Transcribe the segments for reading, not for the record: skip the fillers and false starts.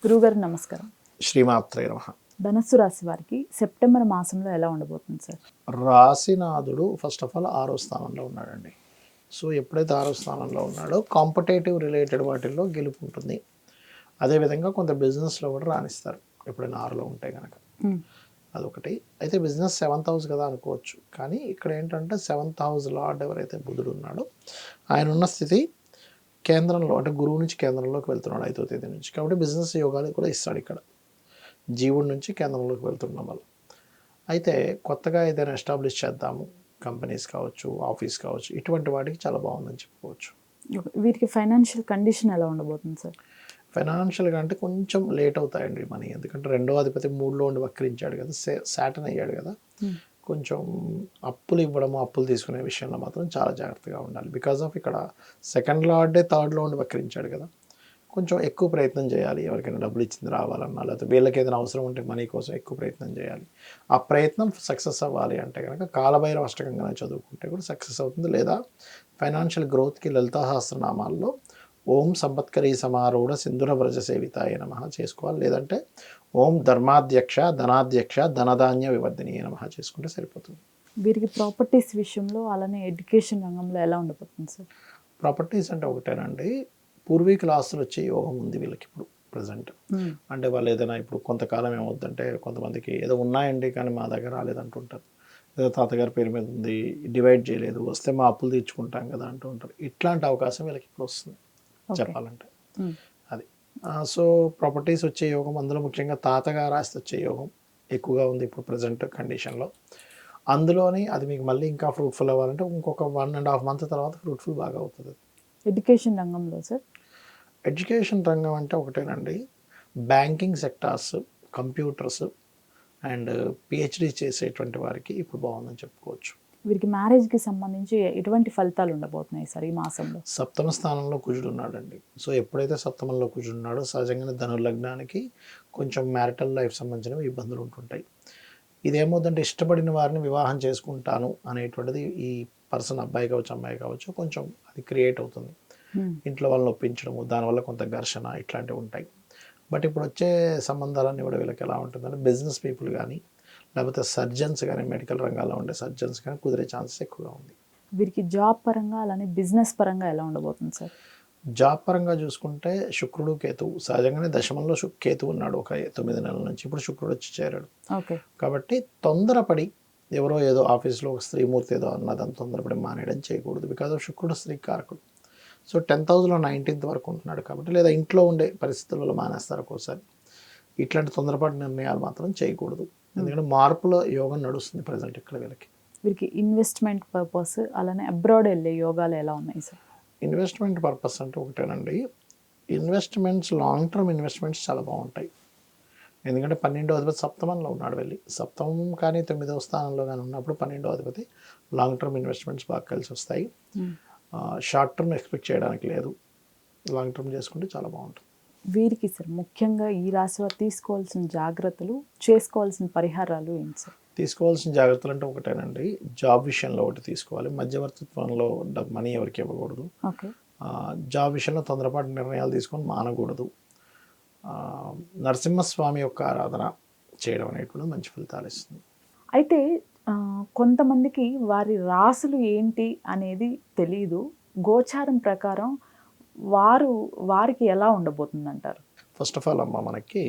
గురుగారు నమస్కారం. శ్రీమాత్రే నమః. ధనస్సు రాశి వారికి సెప్టెంబర్ మాసంలో ఎలా ఉండబోతుంది సార్? రాశినాథుడు ఫస్ట్ ఆఫ్ ఆల్ 6వ స్థానంలో ఉన్నాడండి. సో ఎప్పుడైతే 6వ స్థానంలో ఉన్నాడో కాంపిటేటివ్ రిలేటెడ్ వాటిల్లో గెలుపు ఉంటుంది. అదేవిధంగా కొంత బిజినెస్లో కూడా రాణిస్తారు ఎప్పుడైనా 6లో ఉంటే కనుక. అదొకటి. అయితే బిజినెస్ 7th హౌస్ కదా అనుకోవచ్చు, కానీ ఇక్కడ ఏంటంటే 7th హౌస్ లార్డ్ ఎవరైతే బుధుడు ఉన్నాడో ఆయన ఉన్న స్థితి కేంద్రంలో, అంటే గురువు నుంచి కేంద్రంలోకి వెళ్తున్నాడు 5వ తేదీ నుంచి. కాబట్టి బిజినెస్ యోగాలు కూడా ఇస్తాడు ఇక్కడ జీవుడి నుంచి కేంద్రంలోకి వెళ్తున్నాం వల్ల. అయితే కొత్తగా ఏదైనా ఎస్టాబ్లిష్ చేద్దాము, కంపెనీస్ కావచ్చు, ఆఫీస్ కావచ్చు, ఇటువంటి వాటికి చాలా బాగుందని చెప్పుకోవచ్చు. వీరికి ఫైనాన్షియల్ కండిషన్ ఎలా ఉండబోతుంది సార్? ఫైనాన్షియల్గా అంటే కొంచెం లేట్ అవుతాయండి మనీ, ఎందుకంటే 2వ అధిపతి 3లో ఉండి వక్రించాడు కదా, సాటర్న్ అయ్యాడు కదా. కొంచెం అప్పులు ఇవ్వడము, అప్పులు తీసుకునే విషయంలో మాత్రం చాలా జాగ్రత్తగా ఉండాలి. బికాజ్ ఆఫ్ ఇక్కడ 2nd లార్డే 3ర్డ్లో ఉండి వక్రించాడు కదా. కొంచెం ఎక్కువ ప్రయత్నం చేయాలి, ఎవరికైనా డబ్బులు ఇచ్చింది రావాలన్నా, లేకపోతే వీళ్ళకి ఏదైనా అవసరం ఉంటే మనీ కోసం ఎక్కువ ప్రయత్నం చేయాలి. ఆ ప్రయత్నం సక్సెస్ అవ్వాలి అంటే కనుక కాలభైరవ అష్టకంగా చదువుకుంటే కూడా సక్సెస్ అవుతుంది. లేదా ఫైనాన్షియల్ గ్రోత్కి లలితా సహస్రనామాల్లో ఓం సంపత్కరీ సమారూఢ సింధుర వ్రజ సేవితాయ నమః చేసుకోవాలి. లేదంటే ఓం ధర్మాధ్యక్ష ధనాధ్యక్ష ధనధాన్య వివర్ధినీయ నమః చేసుకుంటే సరిపోతుంది. వీరికి ప్రాపర్టీస్ విషయంలో, అలానే ఎడ్యుకేషన్ రంగంలో ఎలా ఉండబోతుంది సార్? ప్రాపర్టీస్ అంటే ఒకటేనండి, పూర్వీకుల ఆస్తులు వచ్చే యోగం ఉంది వీళ్ళకి ఇప్పుడు ప్రజెంట్. అంటే వాళ్ళు ఏదైనా ఇప్పుడు కొంతకాలం ఏమవుద్దంటే, కొంతమందికి ఏదో ఉన్నాయండి కానీ మా దగ్గర రాలేదంటుంటారు, ఏదో తాతగారి పేరు మీద ఉంది డివైడ్ చేయలేదు, వస్తే మా అప్పులు తీర్చుకుంటాం కదా అంటూ ఉంటారు. ఇట్లాంటి అవకాశం వీళ్ళకి ఇప్పుడు వస్తుంది చెప్పాలంటే. అది సో ప్రాపర్టీస్ వచ్చే యోగం, అందులో ముఖ్యంగా తాతగారు ఆస్తి వచ్చే యోగం ఎక్కువగా ఉంది ఇప్పుడు ప్రజెంట్ కండిషన్లో. అందులోని అది మీకు మళ్ళీ ఇంకా ఫ్రూట్ఫుల్ అవ్వాలంటే ఇంకొక 1.5 month తర్వాత ఫ్రూట్ఫుల్ బాగా అవుతుంది. ఎడ్యుకేషన్ రంగంలో సార్? ఎడ్యుకేషన్ రంగం అంటే ఒకటేనండి, banking sectors, computers and PhD చేసేటువంటి వారికి ఇప్పుడు బాగుందని చెప్పుకోవచ్చు. వీరికి మ్యారేజ్కి సంబంధించి ఎటువంటి ఫలితాలు ఉండబోతున్నాయి సార్ ఈ మాసంలో? 7వ స్థానంలో కుజుడు ఉన్నాడండి. సో ఎప్పుడైతే 7వ కుజుడు ఉన్నాడో సహజంగానే ధనుర్లగ్నానికి కొంచెం మ్యారిటల్ లైఫ్ సంబంధించిన ఇబ్బందులు ఉంటుంటాయి. ఇదేమవుతుందంటే ఇష్టపడిన వారిని వివాహం చేసుకుంటాను అనేటువంటిది ఈ పర్సన్, అబ్బాయి కావచ్చు అమ్మాయి కావచ్చు, కొంచెం అది క్రియేట్ అవుతుంది. ఇంట్లో వాళ్ళని ఒప్పించడము, దానివల్ల కొంత ఘర్షణ ఇట్లాంటివి ఉంటాయి. బట్ ఇప్పుడు వచ్చే సంబంధాలన్నీ కూడా వీళ్ళకి ఎలా ఉంటుందంటే, బిజినెస్ పీపుల్ కానీ లేకపోతే సర్జన్స్ కానీ, మెడికల్ రంగాల్లో ఉండే సర్జన్స్ కానీ కుదిరే ఛాన్సెస్ ఎక్కువగా ఉంది. వీరికి జాబ్ పరంగా, అలానే బిజినెస్ పరంగా ఎలా ఉండబోతుంది సార్? జాబ్ పరంగా చూసుకుంటే శుక్రుడు కేతువు, సహజంగానే దశమంలో కేతువు ఉన్నాడు ఒక 9 నెలల నుంచి, ఇప్పుడు శుక్రుడు వచ్చి చేరాడు. కాబట్టి తొందరపడి ఎవరో ఏదో ఆఫీస్లో ఒక స్త్రీమూర్తి ఏదో అన్నదని తొందరపడి మానేయడం చేయకూడదు. బికాజ్ ఆఫ్ శుక్రుడు స్త్రీ కారకుడు. సో 10th హౌస్లో 19th వరకు ఉంటున్నాడు కాబట్టి, లేదా ఇంట్లో ఉండే పరిస్థితులలో మానేస్తారు ఒక్కోసారి. ఇట్లాంటి తొందరపాటు నిర్ణయాలు మాత్రం చేయకూడదు, ఎందుకంటే మార్పుల యోగం నడుస్తుంది ప్రజెంట్ ఇక్కడ వీళ్ళకి. వీరికి ఇన్వెస్ట్మెంట్ పర్పస్, అలానే అబ్రాడ్ వెళ్ళే యోగాలు ఎలా ఉన్నాయి సార్? ఇన్వెస్ట్మెంట్ పర్పస్ అంటే ఒకటేనండి, ఇన్వెస్ట్మెంట్స్ లాంగ్ టర్మ్ ఇన్వెస్ట్మెంట్స్ చాలా బాగుంటాయి. ఎందుకంటే 12వ అధిపతి సప్తమంలో ఉన్నాడు వెళ్ళి, సప్తమం కానీ 9వ స్థానంలో కానీ ఉన్నప్పుడు 12వ అధిపతి లాంగ్ టర్మ్ ఇన్వెస్ట్మెంట్స్ బాగా కలిసి వస్తాయి. షార్ట్ టర్మ్ ఎక్స్పెక్ట్ చేయడానికి లేదు, లాంగ్ టర్మ్ చేసుకుంటే చాలా బాగుంటుంది. వీరికి సార్ ముఖ్యంగా ఈ రాశి వారు తీసుకోవాల్సిన జాగ్రత్తలు, చేసుకోవాల్సిన పరిహారాలు ఏంటి సార్? తీసుకోవాల్సిన జాగ్రత్తలు అంటే ఒకటేనండి, జాబ్ విషయంలో ఒకటి తీసుకోవాలి, మధ్యవర్తిత్వంలో మనీ ఎవరికి ఇవ్వకూడదు, జాబ్ విషయంలో తొందరపాటు నిర్ణయాలు తీసుకొని మానకూడదు, నరసింహస్వామి యొక్క ఆరాధన చేయడం అనేటువంటి మంచి ఫలితాలు ఇస్తుంది. అయితే కొంతమందికి వారి రాసులు ఏంటి అనేది తెలియదు, గోచారం ప్రకారం వారికి ఎలా ఉండబోతుంది అంటారు? ఫస్ట్ ఆఫ్ ఆల్ అమ్మ, మనకి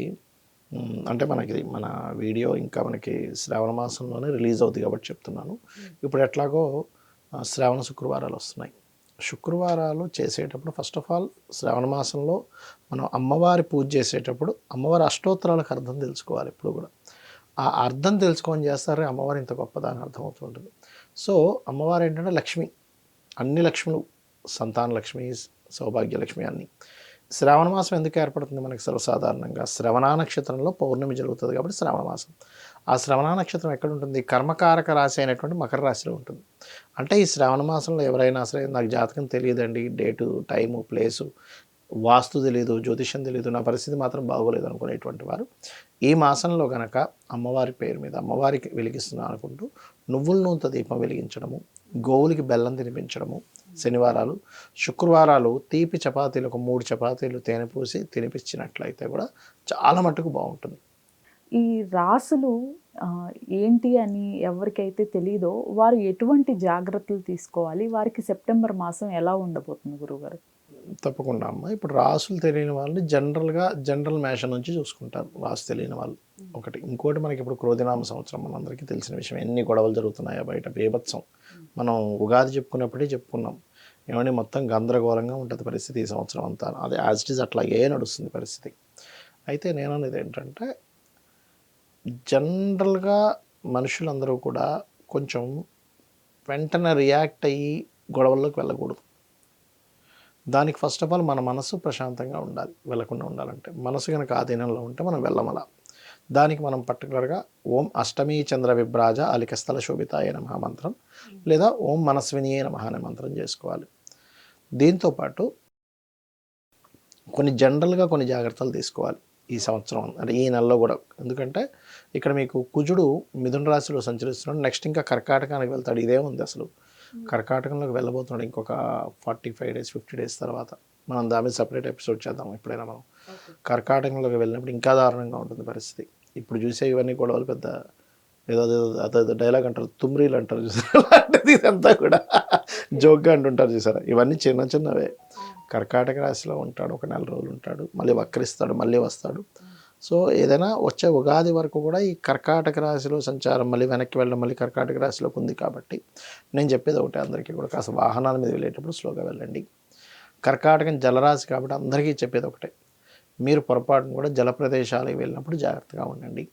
అంటే మన వీడియో ఇంకా మనకి శ్రావణ మాసంలోనే రిలీజ్ అవుతుంది కాబట్టి చెప్తున్నాను. ఇప్పుడు ఎట్లాగో శ్రావణ శుక్రవారాలు వస్తున్నాయి. శుక్రవారాలు చేసేటప్పుడు ఫస్ట్ ఆఫ్ ఆల్ శ్రావణ మాసంలో మనం అమ్మవారి పూజ చేసేటప్పుడు అమ్మవారి అష్టోత్తరాలకు అర్థం తెలుసుకోవాలి. ఎప్పుడు కూడా ఆ అర్థం తెలుసుకొని చేస్తారు, అమ్మవారు ఇంత గొప్పదాని అర్థం అవుతుంటుంది. సో అమ్మవారు ఏంటంటే లక్ష్మి, అన్ని లక్ష్ములు, సంతాన లక్ష్మి, సౌభాగ్యలక్ష్మి అన్నీ. శ్రావణ మాసం ఎందుకు ఏర్పడుతుంది మనకి? సర్వసాధారణంగా శ్రవణ నక్షత్రంలో పౌర్ణమి జరుగుతుంది కాబట్టి శ్రావణ మాసం. ఆ శ్రవణ నక్షత్రం ఎక్కడ ఉంటుంది? కర్మకారక రాశి అయినటువంటి మకర రాశిలో ఉంటుంది. అంటే ఈ శ్రావణ మాసంలో ఎవరైనా సరే నాకు జాతకం తెలియదండి, డేటు, టైము, ప్లేసు, వాస్తు తెలియదు, జ్యోతిష్యం తెలియదు, నా పరిస్థితి మాత్రం బాగోలేదు అనుకునేటువంటి వారు ఈ మాసంలో కనుక అమ్మవారి పేరు మీద అమ్మవారికి వెలిగిస్తున్నాను అనుకుంటూ నువ్వుల నూనెతో దీపం వెలిగించడము, గోవులకి బెల్లం తినిపించడము శనివారాలు. శుక్రవారాలు తీపి చపాతీలు ఒక 3 చపాతీలు తేనె పూసి తినిపించినట్లయితే కూడా చాలా మట్టుకు బాగుంటుంది. ఈ రాసులు ఏంటి అని ఎవరికైతే తెలీదో వారు ఎటువంటి జాగ్రత్తలు తీసుకోవాలి? వారికి సెప్టెంబర్ మాసం ఎలా ఉండబోతుంది గురువుగారు? తప్పకుండా అమ్మ. ఇప్పుడు రాసులు తెలియని వాళ్ళని జనరల్ మేషన్ నుంచి చూసుకుంటారు రాసు తెలియని వాళ్ళు ఒకటి. ఇంకోటి మనకి ఇప్పుడు క్రోధినామ సంవత్సరం మనందరికీ తెలిసిన విషయం. ఎన్ని గొడవలు జరుగుతున్నాయో బయట, బీభత్సం. మనం ఉగాది చెప్పుకున్నప్పుడే చెప్పుకున్నాం, ఏమంటే మొత్తం గందరగోళంగా ఉంటుంది పరిస్థితి ఈ సంవత్సరం అంతా. అది యాజ్ ఇట్ ఈజ్ అట్లాగే నడుస్తుంది పరిస్థితి. అయితే నేను అనేది ఏంటంటే, జనరల్గా మనుషులందరూ కూడా కొంచెం వెంటనే రియాక్ట్ అయ్యి గొడవల్లోకి వెళ్ళకూడదు. దానికి ఫస్ట్ ఆఫ్ ఆల్ మన మనసు ప్రశాంతంగా ఉండాలి. వెళ్ళకుండా ఉండాలంటే మనసు కనుక ఆధీనంలో ఉంటే మనం వెళ్ళమల. దానికి మనం పర్టికులర్గా ఓం అష్టమీ చంద్ర విభ్రాజ అలికస్థల శోభితాయ నమః మంత్రం, లేదా ఓం మనస్వినియే నమః అనే మంత్రం చేసుకోవాలి. దీంతోపాటు జనరల్గా కొన్ని జాగ్రత్తలు తీసుకోవాలి ఈ సంవత్సరం, అంటే ఈ నెలలో కూడా. ఎందుకంటే ఇక్కడ మీకు కుజుడు మిథున రాశిలో సంచరిస్తున్నాడు. నెక్స్ట్ ఇంకా కర్కాటకానికి వెళ్తాడు. ఇదే ఉంది అసలు. కర్కాటకంలోకి వెళ్ళబోతున్నాడు ఇంకొక 45 డేస్ 50 డేస్ తర్వాత. మనం దాని మీద సపరేట్ ఎపిసోడ్ చేద్దాం ఎప్పుడైనా. మనం కర్కాటకంలోకి వెళ్ళినప్పుడు ఇంకా దారుణంగా ఉంటుంది పరిస్థితి. ఇప్పుడు చూసే ఇవన్నీ గొడవలు పెద్ద ఏదో అదేదో డైలాగ్ అంటారు, తుమ్రీలు అంటారు చూసారా, అలాంటిది ఇదంతా కూడా జోక్గా అంటుంటారు చూసారా. ఇవన్నీ చిన్న చిన్నవే. కర్కాటక రాశిలో ఉంటాడు, ఒక 4 రోజులు ఉంటాడు, మళ్ళీ వక్రిస్తాడు, మళ్ళీ వస్తాడు. సో ఏదైనా వచ్చే ఉగాది వరకు కూడా ఈ కర్కాటక రాశిలో సంచారం మళ్ళీ వెనక్కి వెళ్ళడం మళ్ళీ కర్కాటక రాశిలోకి ఉంది. కాబట్టి నేను చెప్పేది ఒకటే, అందరికీ కూడా కాస్త వాహనాల మీద వెళ్ళేటప్పుడు స్లోగా వెళ్ళండి. కర్కాటకం జలరాశి కాబట్టి అందరికీ చెప్పేది ఒకటే, మీరు పొరపాటును కూడా జల ప్రదేశాలకు వెళ్ళినప్పుడు జాగ్రత్తగా ఉండండి.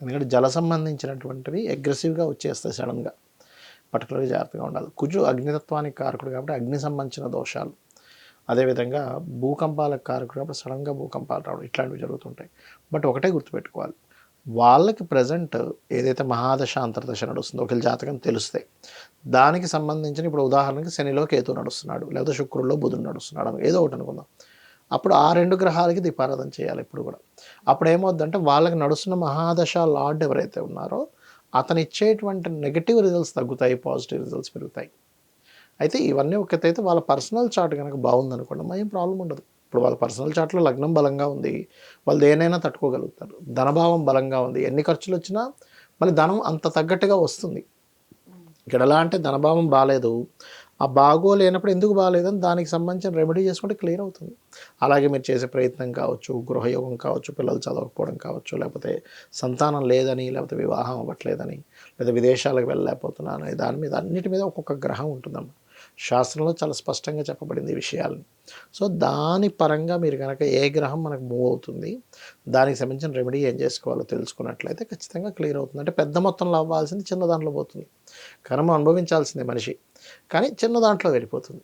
ఎందుకంటే జల సంబంధించినటువంటివి అగ్రెసివ్గా వచ్చేస్తాయి సడన్గా. పర్టికులర్గా జాగ్రత్తగా ఉండాలి. కుజు అగ్నితత్వానికి కారకుడు కాబట్టి అగ్ని సంబంధించిన దోషాలు, అదేవిధంగా భూకంపాలకు కారకుడు కాబట్టి సడన్గా భూకంపాలు రావడం ఇట్లాంటివి జరుగుతుంటాయి. బట్ ఒకటే గుర్తుపెట్టుకోవాలి, వాళ్ళకి ప్రజెంట్ ఏదైతే మహాదశ అంతర్దశ నడుస్తుందో ఒకరి జాతకం తెలుస్తాయి. దానికి సంబంధించిన ఇప్పుడు ఉదాహరణకి శనిలో కేతు నడుస్తున్నాడు, లేకపోతే శుక్రుల్లో బుధుడు నడుస్తున్నాడు, ఏదో ఒకటి అనుకుందాం. అప్పుడు ఆ 2 గ్రహాలకి దీపారాధన చేయాలి ఇప్పుడు కూడా. అప్పుడు ఏమవుద్దంటే వాళ్ళకి నడుస్తున్న మహాదశ లార్డ్ ఎవరైతే ఉన్నారో అతను ఇచ్చేటువంటి నెగిటివ్ రిజల్ట్స్ తగ్గుతాయి, పాజిటివ్ రిజల్ట్స్ పెరుగుతాయి. అయితే ఇవన్నీ ఒకటైతే వాళ్ళ పర్సనల్ చార్ట్ కనుక బాగుందనుకోండి ఏం ప్రాబ్లం ఉండదు. ఇప్పుడు వాళ్ళ పర్సనల్ చార్ట్లో లగ్నం బలంగా ఉంది, వాళ్ళు దేనైనా తట్టుకోగలుగుతారు. ధనభావం బలంగా ఉంది, ఎన్ని ఖర్చులు వచ్చినా మళ్ళీ ధనం అంత తగ్గట్టుగా వస్తుంది. ఇక్కడ ఎలా అంటే ధనభావం బాగాలేదు, ఆ బాగోలేనప్పుడు ఎందుకు బాగాలేదని దానికి సంబంధించిన రెమెడీ చేసుకుంటే క్లియర్ అవుతుంది. అలాగే మీరు చేసే ప్రయత్నం కావచ్చు, గృహయోగం కావచ్చు, పిల్లలు చదవకపోవడం కావచ్చు, లేకపోతే సంతానం లేదని, లేకపోతే వివాహం అవ్వట్లేదని, లేదా విదేశాలకు వెళ్ళలేకపోతున్నాను, దాని మీద అన్నిటి మీద ఒక్కొక్క గ్రహం ఉంటుందన్నమాట. శాస్త్రంలో చాలా స్పష్టంగా చెప్పబడింది ఈ విషయాలని. సో దాని పరంగా మీరు కనుక ఏ గ్రహం మనకు మూవ్ అవుతుంది, దానికి సంబంధించిన రెమెడీ ఏం చేసుకోవాలో తెలుసుకున్నట్లయితే ఖచ్చితంగా క్లియర్ అవుతుంది. అంటే పెద్ద మొత్తంలో అవ్వాల్సింది చిన్న దాంట్లో పోతుంది. కర్మ అనుభవించాల్సిందే మనిషి, కానీ చిన్న దాంట్లో వెళ్ళిపోతుంది.